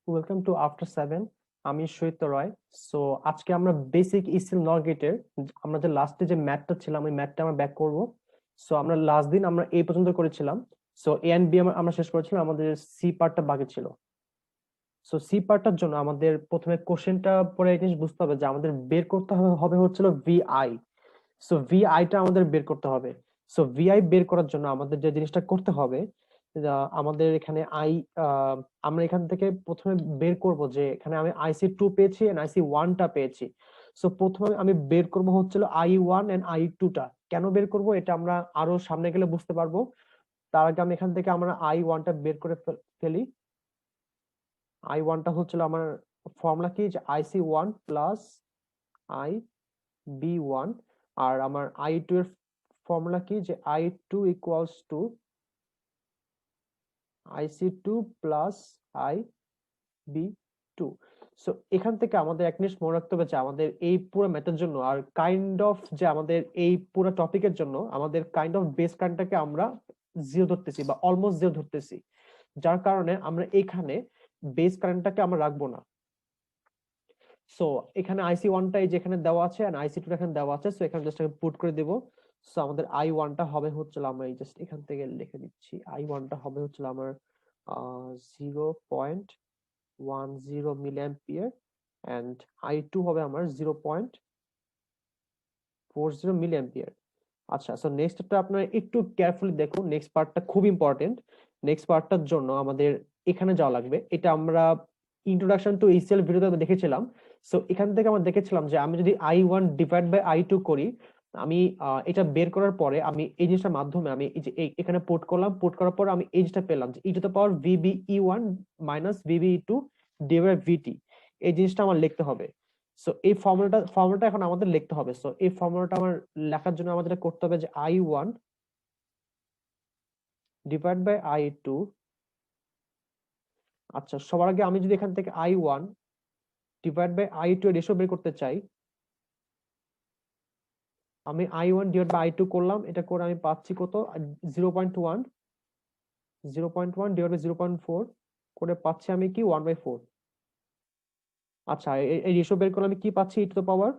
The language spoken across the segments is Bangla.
Welcome to after 7। আমি শৈত্য রয়। সো আজকে আমরা বেসিক ইসিএল নর গেটের আমরা যে লাস্টে যে ম্যাথটা ছিলাম ওই ম্যাথটা আমরা ব্যাক করব। সো আমরা লাস্ট দিন আমরা এই পর্যন্ত করেছিলাম। সো এ এন্ড বি আমরা শেষ করেছিলাম, আমাদের সি পার্টটা বাকি ছিল। সো সি পার্টটার জন্য আমাদের প্রথমে কোশ্চেনটা পরে এই জিনিস বুঝতে হবে যে আমাদের বের করতে হবে হবে হচ্ছিল ভিআই। সো ভিআইটা আমাদের বের করতে হবে। সো ভিআই বের করার জন্য আমাদের যে জিনিসটা করতে হবে, আমাদের এখানে আমরা এখান থেকে প্রথমে বের করব যে এখানে আমি IC2 পেয়েছি এন্ড IC1টা পেয়েছি। সো প্রথমে আমি বের করব হচ্ছিল I1 এন্ড I2টা। কেন বের করব এটা আমরা আরো সামনে গেলে বুঝতে পারবো। তার আগে আমি এখান থেকে আমরা I1টা বের করে ফেলি। I1টা হচ্ছিল আমার ফর্মুলা কি, যে IC1 প্লাস IB1। আর আমার I2 এর ফর্মুলা কি, যে I2 equals to IC2 plus IB2। So এখান থেকে আমাদের এক জিনিস মনে রাখতে হবে যে আমাদের এই পুরো ম্যাথের জন্য আর কাইন্ড অফ যে আমাদের এই পুরো টপিকের জন্য আমাদের কাইন্ড অফ বেস কারেন্টটাকে আমরা জিরো ধরতেছি বা অলমোস্ট জিরো ধরতেছি, যার কারণে আমরা এখানে বেস কারেন্টটাকে আমরা রাখবো না। সো এখানে IC1টাই যেখানে দেওয়া আছে আর IC2টা এখানে দেওয়া আছে, সো এখানে জাস্ট আমি পুট করে দেব। সো আমাদের I1টা হবে হচ্ছে আমরা এই জাস্ট এখান থেকে লিখে দিচ্ছি, I1টা হবে হচ্ছে আমার 0.10 মিলি অ্যাম্পিয়ার এন্ড I2 হবে আমার 0.40 মিলি অ্যাম্পিয়ার। আচ্ছা, সো নেক্সটটা আপনারা একটু কেয়ারফুলি দেখুন, নেক্সট পার্টটা খুব ইম্পর্টেন্ট। নেক্সট পার্টটার জন্য আমাদের এখানে যাওয়া লাগবে। এটা আমরা ইন্ট্রোডাকশন টু ইসিএল ভিডিওতে দেখেছিলাম। সো এখান থেকে আমরা দেখেছিলাম যে আমি যদি I1 ডিভাইড বাই I2 করি, আমি এটা বের করার পরে আমি এই জিনিসটার মাধ্যমে আমি এই যে এখানে পুট করলাম, পুট করার পর আমি এই জিনিসটা পেলাম যে e to the power VBE1 minus VBE2 divide VT। এই জিনিসটা আমার লিখতে হবে। সো এই ফর্মুলাটা এখন আমাদের লিখতে হবে। সো এই ফর্মুলাটা আমার লেখার জন্য আমাদের করতে হবে যে I1 ডিভাইড বাই I2। আচ্ছা, সবার আগে আমি যদি এখান থেকে I1 ডিভাইড বাই I2 এর রেশিও বের করতে চাই, আমি I1 ডিভাইড বাই I2 করলাম, এটা করে আমি পাচ্ছি কত, 0.1। 0.1 ডিভাইড বাই 0.4 করে পাচ্ছি আমি কি 1/4। আচ্ছা, এই রেশিও বের করলে আমি কি পাচ্ছি, e to the power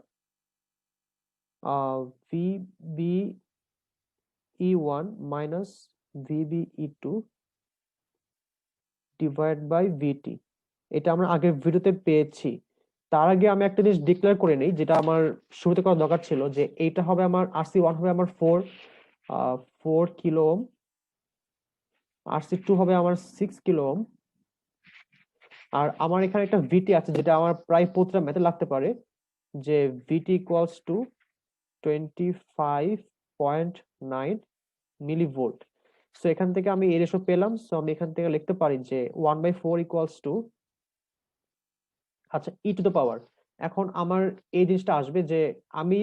VBE1 minus VBE2 divide by VT। এটা আমরা আগের ভিডিওতে পেয়েছি। তার আগে আমি একটা জিনিস ডিক্লেয়ার করে নেই, যেটা আমার শুরুতে করা দরকার ছিল, যে এইটা হবে আমার RC1 হবে আমার 4 কিলো ওহম, RC2 হবে আমার 6 কিলো ওহম, আর আমার এখানে একটা VT আছে যেটা আমার প্রায় প্রতিটা ম্যাথে লাগতে পারে, যে VT equals to 25.9 millivolt. So এখান থেকে আমি এই রেশিও পেলাম। সো আমি এখান থেকে লিখতে পারি যে 1/4 ইকুয়ালস টু, আচ্ছা, ই টু দ্য পাওয়ার। এখন আমার এই জিনিসটা আসবে যে আমি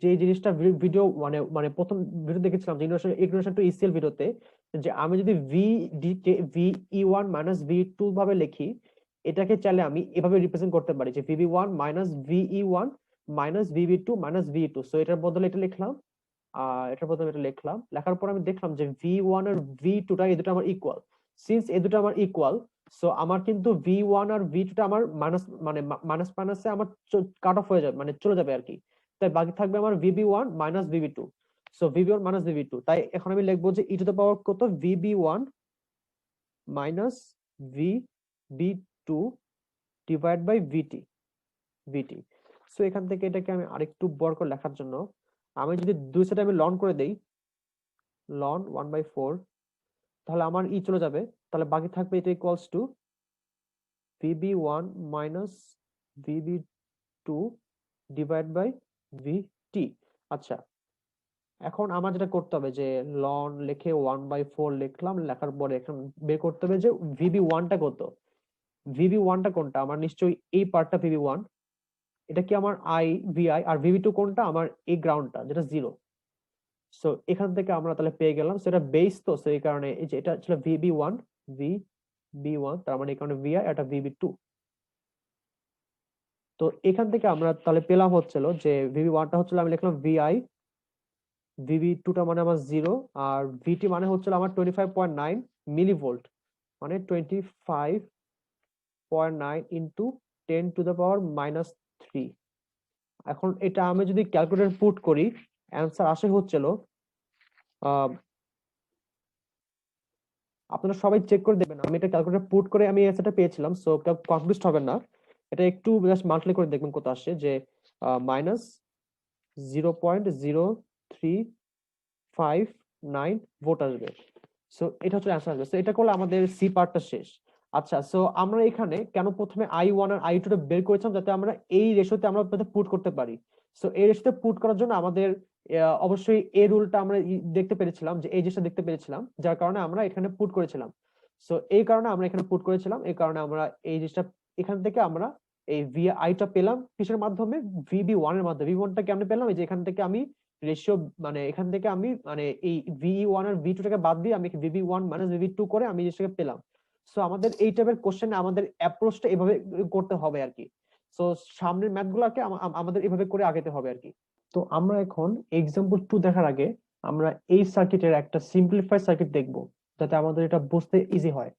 যে জিনিসটা ভিডিও মানে মানে প্রথম ভিডিও দেখেছিলাম যে ইকুয়েশন টু ইসিএল ভিডিওতে, যে আমি যদি VE1 মাইনাস VE2 ভাবে লিখি, এটাকে চাইলে আমি এভাবে রিপ্রেজেন্ট করতে পারি যে VB1 minus VE1 minus VB2 minus VE2। So এটার বদলে এটা লিখলাম, এটার বদলে এটা লিখলাম। লেখার পর আমি দেখলাম যে V1 আর V2টা এই দুটো আমার ইকুয়াল। সিন্স এই দুটো আমার ইকুয়াল, সো আমার কিন্তু V1 আর V2টা আমার মাইনাস মানে মাইনাস মাইনাসে আমার কাট অফ হয়ে যাবে, মানে চলে যাবে আর কি। তাই বাকি থাকবে আমার VB1 minus VB2। So VB1 minus VB2, তাই এখন আমি লিখবো যে ই টু দ্য পাওয়ার কত, VB1 minus VB2 divide by VT। So এখান থেকে এটাকে আমি আরেকটু বড় করে লেখার জন্য আমি যদি দুই সাইডে আমি লন করে দেই, লন 1/4, তাহলে আমার চলে যাবে। তাহলে বাকি থাকবে এটা equals to VB1 minus VB2 divide by VT। আচ্ছা, এখন আমার যেটা করতে হবে যে লন লিখে 1/4 লিখলাম, লেখার পরে এখন বের করতে হবে যে VB1টা কত। VB1টা কোনটা, আমার নিশ্চয়ই এই পার্টটা VB1, এটা কি আমার VI, আর VB2 কোনটা, আমার এই গ্রাউন্ডটা যেটা 0। সো এখান থেকে আমরা তাহলে পেয়ে গেলাম, সেটা বেস, তো সেই কারণে এই যে এটা ছিল VB1, তার মানে এই কারণে VI, এটা VB2। তো এখান থেকে আমরা তাহলে পেলাম হচ্ছিল যে VB1টা হচ্ছিল আমি লিখলাম VI, VB2টা মানে আমার 0, আর VT মানে হচ্ছিল আমার 25.9 মিলিভোল্ট, মানে 25 0.9 ইন্টু 10⁻³ এখন এটা আমি যদি ক্যালকুলেটর পুট করি অ্যান্সার আসে হচ্ছিল আপনারা সবাই চেক করে দেখবেন, আমি এটা ক্যালকুলেটর পুট করে আমি অ্যান্সারটা পেয়েছিলাম, সো কনফিউজড হবেন না। এটা একটু জাস্ট মাল্টিপ্লাই করে দেখবেন কত আসে, যে মাইনাস 0.0359 ভোট আসবে। সো এটা হচ্ছে অ্যান্সার আসবে। সো এটা করলে আমাদের সি পার্টটা শেষ। আচ্ছা, সো আমরা এখানে কেন প্রথমে I1 আর I2 টা বের করেছিলাম, যাতে আমরা এই রেশিওতে আমরা পুট করতে পারি। সো এই রেশিওতে পুট করার জন্য আমাদের অবশ্যই এই রুলটা আমরা দেখতে পেরেছিলাম, যে এই জিনিসটা দেখতে পেরেছিলাম, যার কারণে আমরা এখানে পুট করেছিলাম। সো এই কারণে আমরা এখানে পুট করেছিলাম, এই কারণে আমরা এই জিনিসটা এখান থেকে আমরা এই VI টা পেলাম কিসের মাধ্যমে, VB1 এর মাধ্যমে। VB1 টা কেমনে পেলাম, এই যে এখান থেকে আমি রেশিও মানে এখান থেকে আমি মানে এই VE1 আর V2 টাকে বাদ দিয়ে আমি VB1 মাইনাস VB2 করে আমি জিনিসটাকে পেলাম। সো আমাদের এই টাইপের কোশ্চেনে আমাদের অ্যাপ্রোচটা এভাবে করতে হবে আর কি। সো সামনের ম্যাথ গুলাকে আমাদের এভাবে করে আগাতে হবে আর কি। তো আমরা এখন এক্সাম্পল 2 দেখার আগে আমরা এই সার্কিটের একটা সিম্পলিফাইড সার্কিট দেখব, যাতে আমাদের এটা বুঝতে ইজি হয়।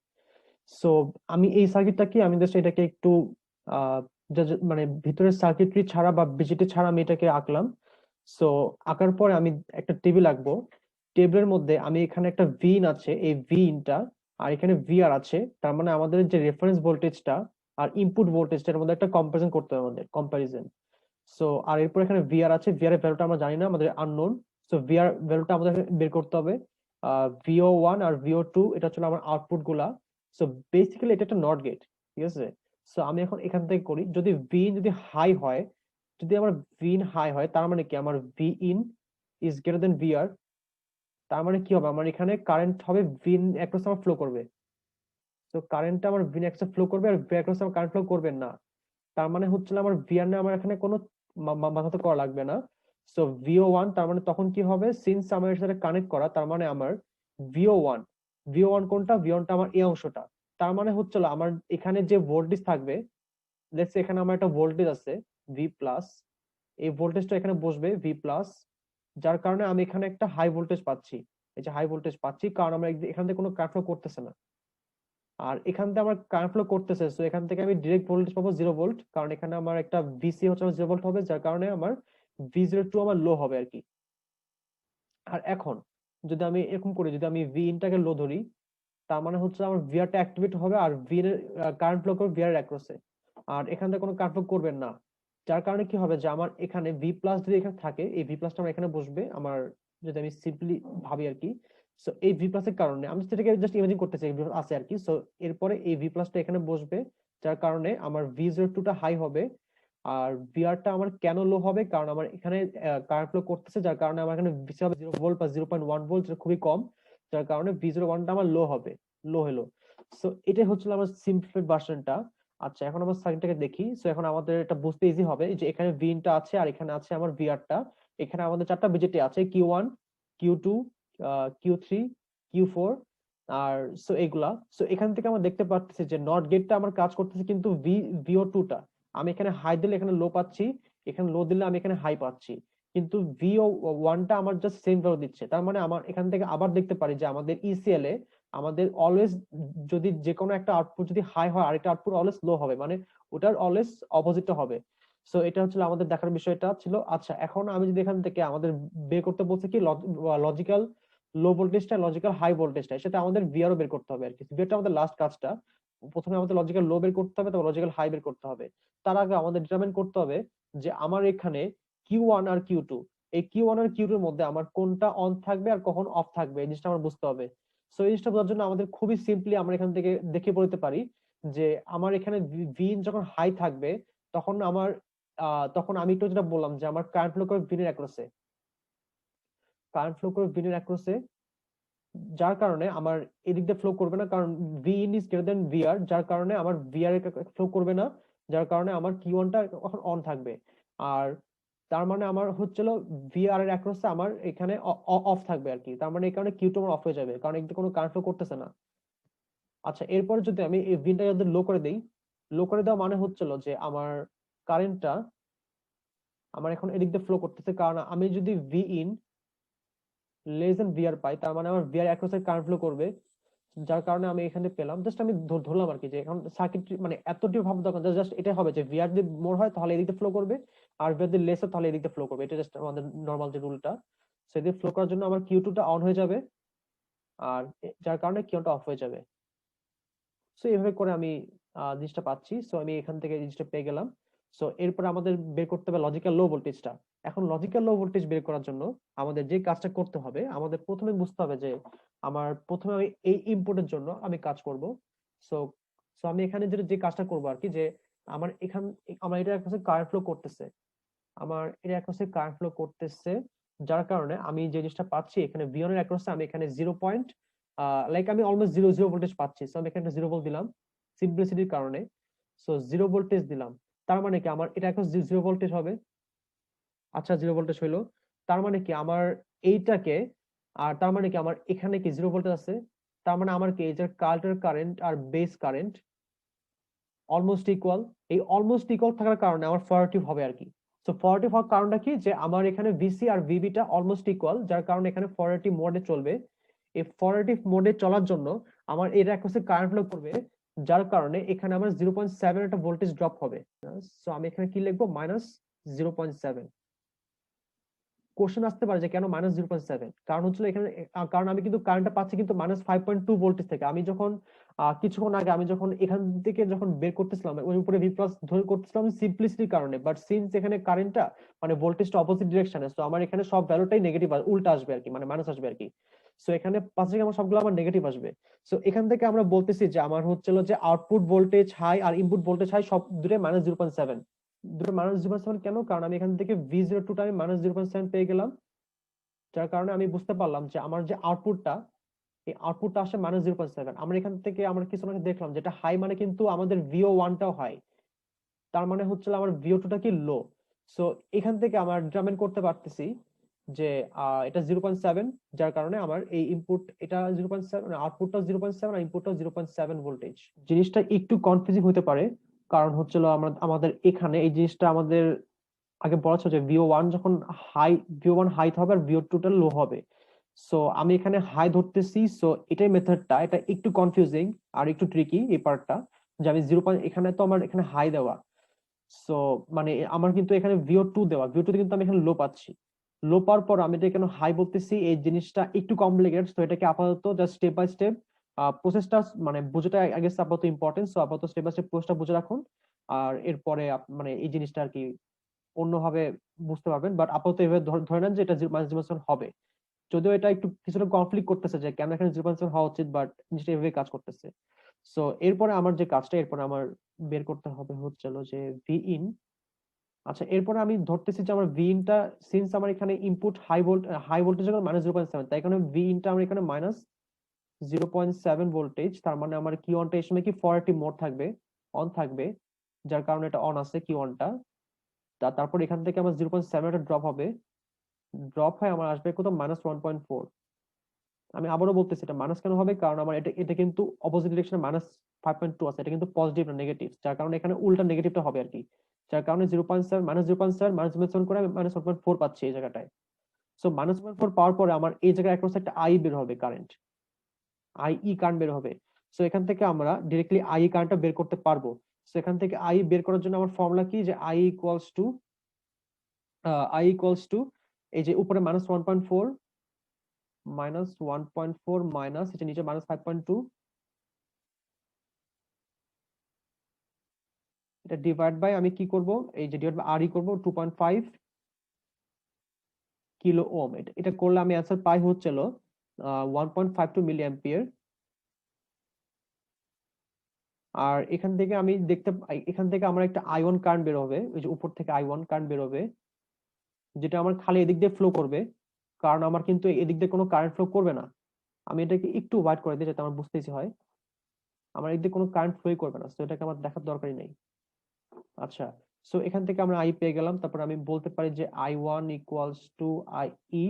সো আমি এই সার্কিটটাকে আমি জাস্ট এটাকে একটু আহ মানে ভিতরের সার্কিটরি ছাড়া বা বিজিটি ছাড়া আমি এটাকে আঁকলাম। সো আঁকার পরে আমি একটা টেবিল আঁকবো। টেবিলের মধ্যে আমি এখানে একটা ভিন আছে, এই ভিনটা আর এখানে ভিআর আছে, তার মানে আমাদের যে রেফারেন্স ভোল্টেজটা আর ইনপুট ভোল্টেজটার মধ্যে একটা কম্পারিজন করতে হবে, আমাদের কম্পারিজন। সো আর এরপর এখানে ভিআর আছে, ভিআর এর ভ্যালুটা আমরা জানি না, আমাদের আননোন। সো ভিআর ভ্যালুটা আমাদের বের করতে হবে। VO1 আর VO2 এটা হচ্ছে আমার আউটপুট গুলা। সো বেসিক্যালি এটা একটা নট গেট, ঠিক আছে। সো আমি এখন এখান থেকে করি, যদি ভিন যদি হাই হয়, যদি আমার ভিন হাই হয়, তার মানে কি আমার V in is greater than VR. তার মানে কি হবে, আমার এখানে কারেন্ট হবে ভিন অ্যাক্রস আমার ফ্লো করবে। তো কারেন্টটা আমার ভিন অ্যাক্রস ফ্লো করবে, আর ভি অ্যাক্রস আমার কারেন্ট ফ্লো করবে না। তার মানে হচ্ছিল আমার ভিআর না, আমার এখানে কোনো মাথা তো করা লাগবে না। সো VO1 তার মানে তখন কি হবে, সিন্স আমার এর সাথে কানেক্ট করা, তার মানে আমার VO1, VO1 কোনটা, VO1টা আমার এই অংশটা। তার মানে হচ্ছিল আমার এখানে যে ভোল্টেজ থাকবে, লেটস এখানে আমার একটা ভোল্টেজ আছে V প্লাস, এই ভোল্টেজটা এখানে বসবে V প্লাস, যার কারণে আমি এখানে একটা হাই ভোল্টেজ পাচ্ছি। এই যে হাই ভোল্টেজ পাচ্ছি কারণ আমরা এখান থেকে কোনো কারেন্ট ফ্লো করতেছে না, আর এখান থেকে আমার কারেন্ট ফ্লো করতেছে। সো এখান থেকে আমি ডিরেক্ট ভোল্টেজ পাবো 0 ভোল্ট, কারণ এখানে আমার একটা VC হচ্ছে 0 ভোল্ট হবে, যার কারণে আমার V02 আমার লো হবে আর কি। আর এখন যদি আমি এরকম করি, যদি আমি ভি ইনটাকে লো ধরি, তার মানে হচ্ছে আমার ভিআরটা অ্যাক্টিভেট হবে, আর ভি এর কারেন্ট ফ্লো করবে ভিআর অ্যাক্রসে, আর এখান থেকে কোনো কারেন্ট ফ্লো করবে না। যার কারণে কি হবে, যে আমার এখানে ভি প্লাস যদি এখানে থাকে, এই ভি প্লাসটা আমার এখানে বসবে আমার, যদি আমি সিম্পলি ভাবি আর কি। সো এই ভি প্লাসের কারণে আমি সেটাকে জাস্ট ইমাজিন করতেছি আছে আর কি। সো এরপরে এই ভি প্লাসটা এখানে বসবে, যার কারণে আমার V02টা হাই হবে। আর ভিআরটা আমার কেন লো হবে, কারণ আমার এখানে কারেন্ট ফ্লো করতেছে, যার কারণে আমার এখানে ভিসি হবে 0 ভোল্ট বা 0.1 ভোল্ট, যেটা খুবই কম, যার কারণে V01টা আমার লো হবে, লো হলো। সো এটাই হচ্ছিল আমার সিম্পলিফাইড ভার্সনটা। আচ্ছা, এখন আমার সার্কিটটাকে দেখি। সো এখন আমাদের এটা বুঝতে ইজি হবে, যে এখানে ভিনটা আছে আর এখানে আছে আমার ভিআরটা। এখানে আমাদের চারটা বিজেটি আছে, Q1, Q2, Q3, Q4, আর সো এগুলা। সো এখান থেকে আমরা দেখতে পাচ্ছি যে নট গেটটা আমার কাজ করতেছে, কিন্তু VO2টা আমি এখানে হাই দিলে এখানে লো পাচ্ছি, এখানে লো দিলে আমি এখানে হাই পাচ্ছি, কিন্তু VO1টা আমার জাস্ট সেম ভ্যালু দিচ্ছে। তার মানে আমার এখান থেকে আবার দেখতে পারি যে আমাদের ইসিএল এ আমাদের অলওয়েজ, যদি যে কোনো একটা আউটপুট যদি হাই হয়, আরেকটা আউটপুট অলওয়েজ লো হবে, মানে ওটার অলওয়েজ অপোজিটটা হবে। সো এটা হচ্ছে আমাদের দেখার বিষয়টা ছিল। আচ্ছা, এখন আমি যদি এখান থেকে আমাদের বের করতে বলছে কি লজিক্যাল লো ভোল্টেজটা, লজিক্যাল হাই ভোল্টেজটা, সেটা আমাদের ভিআরও বের করতে হবে আর কি। ভিআরটা আমাদের লাস্ট কাজটা। প্রথমে আমাদের লজিক্যাল লো বের করতে হবে, তারপর লজিক্যাল হাই বের করতে হবে। তার আগে আমাদের ডিটারমাইন করতে হবে যে আমার এখানে Q1 আর Q2, এই Q1 আর Q2 এর মধ্যে আমার কোনটা অন থাকবে আর কখন অফ থাকবে, এই জিনিসটা আমার বুঝতে হবে। সো এই জিনিসটা বোঝার জন্য আমাদের খুবই সিম্পলি আমরা এখান থেকে দেখে বলতে পারি যে আমার এখানে ভিন যখন হাই থাকবে, তখন আমার তখন আমি একটু যেটা বললাম যে আমার কারেন্ট ফ্লো করে ভিনের অ্যাক্রসে, কারেন্ট ফ্লো করে ভিনের অ্যাক্রসে, যার কারণে আমার এদিক দিয়ে ফ্লো করবে না, কারণ V in is greater than VR, যার কারণে আমার ভিআর ফ্লো করবে না, যার কারণে আমার Q1টা এখন অন থাকবে। আর তার মানে আমার হচ্ছিল ভিআর এর অ্যাক্রসে আমার এখানে অফ থাকবে আর কি। তার মানে এই কারণে Q2 আমার অফ হয়ে যাবে, কারণ এদিকে কোনো কারেন্ট ফ্লো করতেছে না। আচ্ছা, এরপরে যদি আমি এই ভিনটা যদি লো করে দেই, লো করে দেওয়া মানে হচ্ছিল যে আমার কারেন্টটা আমার এখন এদিক দিয়ে ফ্লো করতেছে, কারণ আমি যদি V in less than VR পাই, তার মানে আমার ভিআর অ্যাক্রসে কারেন্ট ফ্লো করবে। যার কারণে আমি এখানে পেলাম, জাস্ট আমি ধরলাম আর কি যে এখন সার্কিট মানে এতটিও ভাব দরকার, জাস্ট এটা হবে যে ভিআর যদি মোর হয় তাহলে এদিকে ফ্লো করবে, আর ভিআর যদি লেস হয় তাহলে এদিকে ফ্লো করবে। এটা জাস্ট আমাদের নর্মাল যে রুলটা। সেদিকে ফ্লো করার জন্য আমার কিউ টুটা অন হয়ে যাবে, আর যার কারণে কিউটা অফ হয়ে যাবে। সো এইভাবে করে আমি জিনিসটা পাচ্ছি। সো আমি এখান থেকে জিনিসটা পেয়ে গেলাম। সো এরপর আমাদের বের করতে হবে লজিক্যাল লো ভোল্টেজটা। এখন লজিক্যাল লো ভোল্টেজ বের করার জন্য আমাদের যে কাজটা করতে হবে, আমাদের প্রথমে বুঝতে হবে যে আমার প্রথমে আমি এই ইনপুটের জন্য আমি কাজ করব। সো সো আমি এখানে যে কাজটা করবো আর কি, যে আমার আমার এটা একটা কারেন্ট ফ্লো করতেছে, আমার এটা একটা কারেন্ট ফ্লো করতেছে, যার কারণে আমি যে জিনিসটা পাচ্ছি এখানে ভিওন এর অ্যাক্রসে আমি এখানে 0 লাইক আমি অলমোস্ট জিরো জিরো ভোল্টেজ পাচ্ছি। সো আমি এখানে 0 ভোল্ট দিলাম সিম্পলিসিটির কারণে। সো 0 ভোল্টেজ দিলাম, তার মানে কি আমার এটা এখন 0 ভোল্টেজ হবে। আচ্ছা 0 ভোল্টেজ হইলো, তার মানে কি আমার এইটাকে, আর তার মানে কি আমার এখানে কি 0 ভোল্টেজ আছে, তার মানে আমার কি এই যে কাল্টার কারেন্ট আর বেস কারেন্ট অলমোস্ট ইকুয়াল। এই অলমোস্ট ইকুয়াল থাকার কারণে আমার পজিটিভ হবে আর কি। সো পজিটিভ হওয়ার কারণটা কি, যে আমার এখানে ভিসি আর ভিবিটা অলমোস্ট ইকুয়াল, যার কারণে এখানে পজিটিভ মোডে চলবে। এই পজিটিভ মোডে চলার জন্য আমার এটা একটা কারেন্ট ফ্লো করবে, যার কারণে এখানে আমার 0.7 একটা ভোল্টেজ ড্রপ হবে। সো আমি এখানে কি লিখবো, -0.7। কোশ্চেন আসতে পারে যে কেন -0.7, কারণ হচ্ছে এখানে কারণ আমি কিন্তু কারেন্টটা পাচ্ছি কিন্তু -5.2 ভোল্টেজ থেকে। আমি যখন কিছুক্ষণ আগে আমি যখন এখান থেকে যখন বের করতেছিলাম ওই উপরে ভি প্লাস ধরে করতেছিলাম সিম্পলিসিটির কারণে, বাট সিন্স এখানে কারেন্টটা মানে ভোল্টেজটা অপোজিট ডিরেকশনে, তো আমার এখানে সব ভ্যালুটাই নেগেটিভ উল্টা আসবে আর কি, মানে মাইনাস আসবে আর কি। সো এখানে পাঁচ থেকে আমার সবগুলো আমার নেগেটিভ আসবে। সো এখান থেকে আমরা বলতেছি যে আমার হচ্ছিল যে আউটপুট ভোল্টেজ হাই আর ইনপুট ভোল্টেজ হাই, সব দুটো -0.7। দুটো -0.7 কেন, কারণ আমি এখান থেকে V02 আমি -0.7 পেয়ে গেলাম, যার কারণে আমি বুঝতে পারলাম যে আমার যে আউটপুটটা, এই আউটপুটটা আসে -0.7। আমরা এখান থেকে আমরা কিছু আগে দেখলাম যেটা হাই মানে কিন্তু আমাদের VO1টাও হাই, তার মানে হচ্ছে আমার VO2টা কি লো। সো এখান থেকে আমরা ডিটারমাইন করতে পারতেছি যে এটা 0.7, যার কারণে আমার এই ইনপুট এটা 0.7, আউটপুটটা 0.7 আর ইনপুটটা 0.7 ভোল্টেজ। জিনিসটা একটু কনফিউজিং হতে পারে, কারণ হচ্ছিল আমরা আমাদের এখানে এই জিনিসটা আমাদের আগে বলা ছিল যে VO1 যখন হাই, VO1 হাই হবে আর VO2 টা লো হবে। সো আমি এখানে হাই ধরতেছি, সো এটাই মেথডটা, এটা একটু কনফিউজিং আর একটু ট্রিকি এই পার্টটা, যে আমি 0. এখানে তো আমার এখানে হাই দেওয়া, সো মানে আমার কিন্তু এখানে VO2 দেওয়া, VO2 তে কিন্তু আমি এখানে লো পাচ্ছি। লো পাওয়ার পর আমি এটা কেন হাই বলতেছি, এই জিনিসটা একটু কমপ্লিকেটেড, তো এটাকে আপাতত জাস্ট স্টেপ বাই স্টেপ প্রসেসটা মানে বুঝেটা আই গেস আপাতত ইম্পর্টেন্ট। সো আপাতত স্টেপ বাই স্টেপ প্রসেসটা বুঝে রাখুন, আর এরপরে মানে এই জিনিসটা আর কি অন্যভাবে বুঝতে পারবেন। বাট আপাতত এভাবে ধরে নেন যে এটা -0.7 হবে, যদিও এটা একটু কিছুটা কনফ্লিক্ট করতেছে যে কেন এখানে 0.7 হওয়া উচিত, বাট জিনিসটা এভাবে কাজ করতেছে। সো এরপরে আমার যে কাজটা এরপরে আমার বের করতে হবে হচ্ছিল যে ভি ইন। আচ্ছা এরপরে আমি ধরতেছি যে আমার ভি ইনটা, সিন্স আমার এখানে ইনপুট হাই ভোল্টেজ যখন -0.7, তাই কারণে ভি ইনটা আমার এখানে -0.7 ভোল্টেজ, তার মানে আমার কিউ অনটা এই সময় কি 480 মোড থাকবে, অন থাকবে, যার কারণে এটা অন আছে কিউ অনটা। তারপর এখান থেকে আমার 0.7 একটা ড্রপ হবে, ড্রপ হয় আমার আসবে কত, -1.4। আমি আবারও বলতেছি এটা মাইনাস কেন হবে, কারণ আমার এটা এটা কিন্তু অপোজিট ডিরেকশনে -5.2 আছে, এটা কিন্তু পজিটিভ না নেগেটিভ, যার কারণে এখানে উল্টা নেগেটিভটা হবে আর কি। যার কারণে 0.7 -0.7 -0.7 করে আমি -1.4 পাচ্ছি এই জায়গাটায়। সো -1.4 পাওয়ার পরে আমার এই জায়গায় অ্যাক্রস একটা আই বের হবে, কারেন্ট আই কারেন্ট বের হবে। সো এখান থেকে আমরা ডিরেক্টলি আই কারেন্টটা বের করতে পারবো। সো এখান থেকে আই বের করার জন্য আমার ফর্মুলা কি, যে I ইকুয়ালস টু এই যে উপরে -1.4 মাইনাস এটা নিচে -5.2, এটা ডিভাইড বাই আমি কি করব, এই যে ডিভাইড বাই আর ই করব 2.5 কিলো ওম। এটা করলে আমি অ্যান্সার পাই হচ্ছিল 1.52 মিলি অ্যাম্পিয়ার। আর এখান থেকে আমি এখান থেকে আমার একটা আইওন কারেন্ট বের হবে, ওই যে উপর থেকে আইওন কারেন্ট বের হবে, যেটা আমার খালি এদিক দিয়ে ফ্লো করবে, কারণ আমার কিন্তু এদিক দিয়ে কোনো কারেন্ট ফ্লো করবে না। আমি এটাকে একটু হোয়াইট করে দিই যাতে আমার বুঝতে ইজি হয়, আমার এদিক দিয়ে কোনো কারেন্ট ফ্লোই করবে না, তো এটাকে আমার দেখার দরকারই নেই। আচ্ছা, সো এখান থেকে আমরা আই পেয়ে গেলাম, তারপর আমি বলতে পারি যে I1 = I E।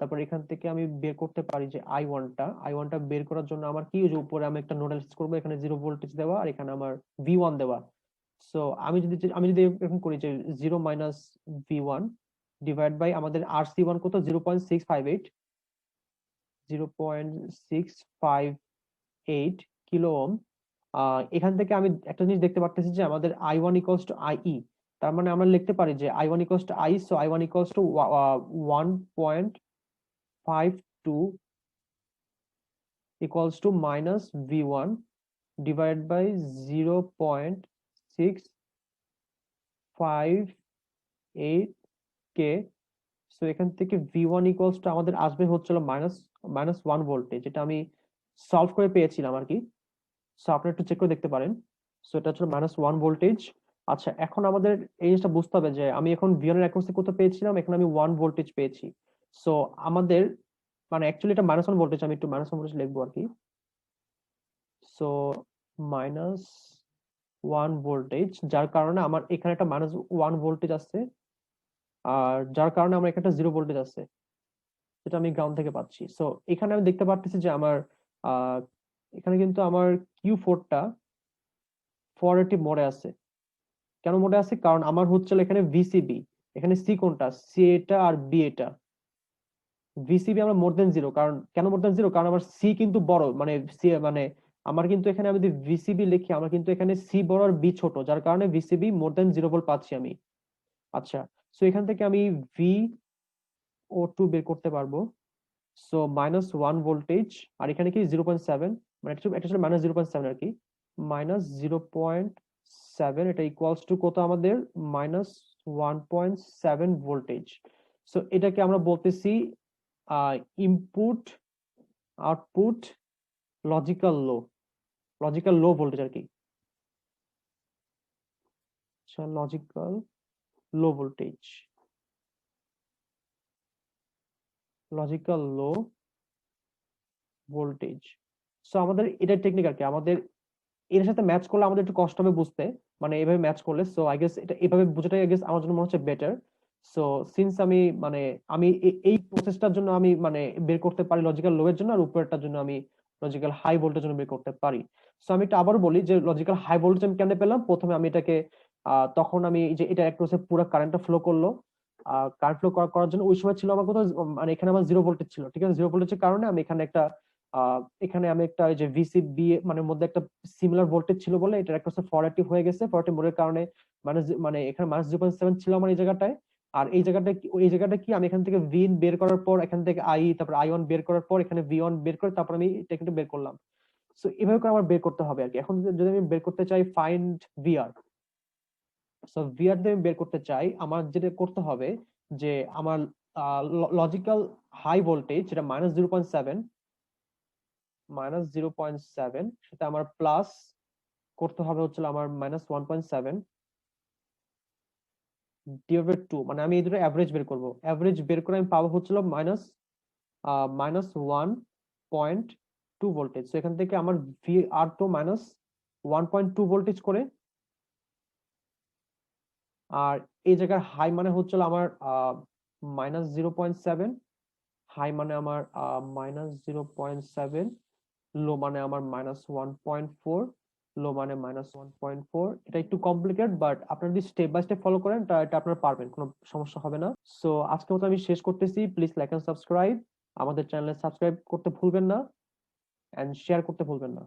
তারপর এখান থেকে আমি বের করতে পারি যে আই ওয়ানটা বের করার জন্য আমার কি, ওই যে উপরে আমি একটা নোড অ্যানালাইসিস করবো, এখানে 0 ভোল্টেজ দেওয়া আর এখানে আমার V1 দেওয়া। সো আমি যদি এরকম করি যে 0 - V1 ডিভাইড বাই আমাদের RC1 কত, 0.658, 0.658 8 কিলো ওহম। এখান থেকে আমি একটা জিনিস দেখতে পাচ্ছি যে আমাদের I1 ইকুয়ালস টু IE, তার মানে আমরা লিখতে পারি যে I1 equals to I, so I1 equals to 1.52 equals to minus V1 divided by 0.658 k। So এখান থেকে V1 ইকুয়ালস টু আমাদের আসবে হচ্ছিল মাইনাস 1 ভোল্টেজ, যেটা আমি সলভ করে পেয়েছিলাম আর কি। সো আপনি একটু চেক করে দেখতে পারেন। সো এটা হচ্ছে মাইনাস 1 ভোল্টেজ। আচ্ছা, এখন আমাদের এই জিনিসটা বুঝতে হবে যে আমি এখন V1 এর অ্যাক্রসে কত পেয়েছিলাম, এখন আমি 1 ভোল্টেজ পেয়েছি। সো আমাদের মানে অ্যাকচুয়ালি এটা মাইনাস 1 ভোল্টেজ, আমি একটু মাইনাস 1 ভোল্টেজ লিখবো আর কি। সো মাইনাস 1 ভোল্টেজ, যার কারণে আমার এখানে একটা মাইনাস 1 ভোল্টেজ আছে, আর যার কারণে আমার এখানে একটা 0 ভোল্টেজ আছে, যেটা আমি গ্রাউন্ড থেকে পাচ্ছি। সো এখানে আমি দেখতে পাচ্ছি যে আমার আহ এখানে কিন্তু আমার Q4টা 480 মোডে আছে। কেন মোডে আছে? কারণ আমার হচ্ছে এখানে ভিসিবি, এখানে সি কোনটা, সি এটা আর বি এটা। ভিসিবি আমরা মোর দেন জিরো, কারণ কেন মোর দেন জিরো? কারণ আমার সি কিন্তু বড়, মানে সি মানে আমার কিন্তু এখানে আমি যদি ভিসিবি লিখি, আমার কিন্তু এখানে সি বড় আর বি ছোট, যার কারণে ভিসিবি মোর দেন 0 ভোল্ট পাচ্ছি আমি। আচ্ছা, সো এখান থেকে আমি VO2 বের করতে পারবো। সো মাইনাস 1 ভোল্টেজ, আর এখানে কি 0.7, মানে এটা ছিল মাইনাস 0.7 আর কি, মাইনাস 0.7, এটা ইকুয়ালস টু কত আমাদের, মাইনাস 1.7 ভোল্টেজ। সো এটাকে আমরা বলতেছি input output logical low voltage আর কি। আচ্ছা, logical low voltage, logical low voltage. So আমাদের এটা টেকনিক আর কি, আমাদের এর সাথে ম্যাচ করলে আমাদের একটু কষ্ট হবে বুঝতে, মানে এভাবে ম্যাচ করলে। সো আই গেস এটা এভাবে বোঝাটাই আই গেস আমার জন্য মনে হচ্ছে বেটার। সো সিন্স আমি মানে আমি এই প্রসেসটার জন্য আমি মানে বের করতে পারি লজিক্যাল লো এর জন্য, আর উপরেরটার জন্য আমি লজিক্যাল হাই ভোল্টেজের জন্য বের করতে পারি। সো আমি এটা আবারও বলি যে লজিক্যাল হাই ভোল্টেজ আমি কেন পেলাম। প্রথমে আমি এটাকে তখন আমি যে এটা একটা পুরো কারেন্টটা ফ্লো করলো, কারেন্ট ফ্লো করার জন্য ওই সময় ছিল আমার কোথাও মানে এখানে আমার 0 ভোল্টেজ ছিল, ঠিক আছে। 0 ভোল্টেজের কারণে আমি এখানে একটা এখানে আমি একটা যে ভিসিবি মানে মধ্যে একটা সিমিলার ভোল্টেজ ছিল বলে এটা একটা 480 হয়ে গেছে। 480 মোডের কারণে মানে এখানে মাইনাস 0.7 ছিল আমার এই জায়গাটায়। আর এই জায়গাটা কি, আমি এখান থেকে ভিন বের করার পর, এখান থেকে তারপর I1 বের করার পর, এখানে V1 বের করে তারপর আমি টেকনিকটা বের করলাম। সো এভাবে করে আমার বের করতে হবে আর কি। এখন যদি আমি বের করতে চাই ফাইন্ড VR, সো VR দিয়ে আমি বের করতে চাই, আমার যেটা করতে হবে যে আমার লজিক্যাল হাই ভোল্টেজ যেটা মাইনাস 0.7, সেটা আমার প্লাস করতে হবে হচ্ছে আমার মাইনাস 1.7 ডিভাইডেড 2, মানে আমি এই দুটো অ্যাভারেজ বের করব। অ্যাভারেজ বের করে আমি পাবো হচ্ছিল মাইনাস 1.2 ভোল্টেজ। তো এখান থেকে আমার VR তো মাইনাস 1.2 ভোল্টেজ করে, আর এই জায়গার হাই মানে হচ্ছিল আমার -0.7, হাই মানে আমার -0.7, লো মানে আমার -1.4, লো মানে -1.4। এটা একটু কমপ্লিকেটেড, বাট আপনারা যদি স্টেপ বাই স্টেপ ফলো করেন এটা আপনারা পারবেন, কোনো সমস্যা হবে না। সো আজকের মতো আমি শেষ করতেছি। প্লিজ লাইক এন্ড সাবস্ক্রাইব, আমাদের চ্যানেলে সাবস্ক্রাইব করতে ভুলবেন না, এন্ড শেয়ার করতে ভুলবেন না।